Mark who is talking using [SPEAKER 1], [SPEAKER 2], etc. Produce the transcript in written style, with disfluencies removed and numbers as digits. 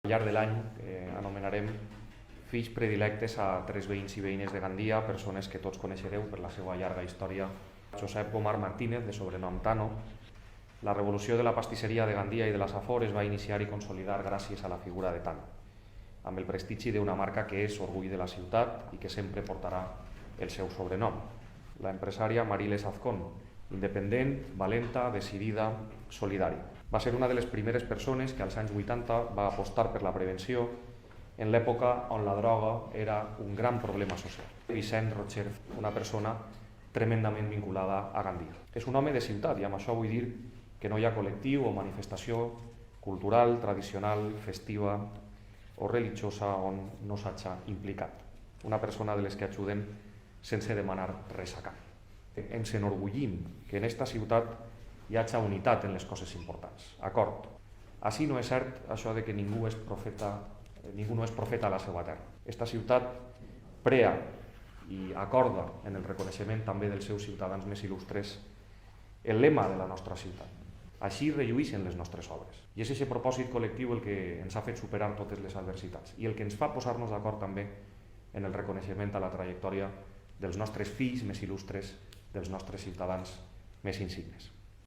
[SPEAKER 1] Al llarg de l'any anomenarem fills predilectes a 3 veïns i veïnes de Gandia, persones que tots coneixereu per la seva llarga història. Josep Pomar Martínez, de sobrenom Tano. La revolució de la pastisseria de Gandia i de la Safor es va iniciar i consolidar gràcies a la figura de Tano, amb el prestigi d'una marca que és orgull de la ciutat i que sempre portarà el seu sobrenom. La empresària Mariles Azcón, independent, valenta, decidida, solidària. Va ser una de les primeres persones que als anys 80 va apostar per la prevenció en l'època on la droga era un gran problema social. Vicent Rocher, una persona tremendament vinculada a Gandia. És un home de ciutat i amb això vull dir que no hi ha col·lectiu o manifestació cultural, tradicional, festiva o religiosa on no s'hagi implicat. Una persona de les que ajuden sense demanar res a canvi. Ens enorgullim que en esta ciutat hi hagi unitat en les coses importants. Acord. Així no és cert això de que ningú no és profeta a la seva terra. Esta ciutat prea i acorda en el reconeixement també dels seus ciutadans més il·lustres el lema de la nostra ciutat. Així relluïxen les nostres obres. I és aquest propòsit col·lectiu el que ens ha fet superar totes les adversitats i el que ens fa posar-nos d'acord també en el reconeixement a la trajectòria dels nostres fills més il·lustres, dels nostres ciutadans més insignes.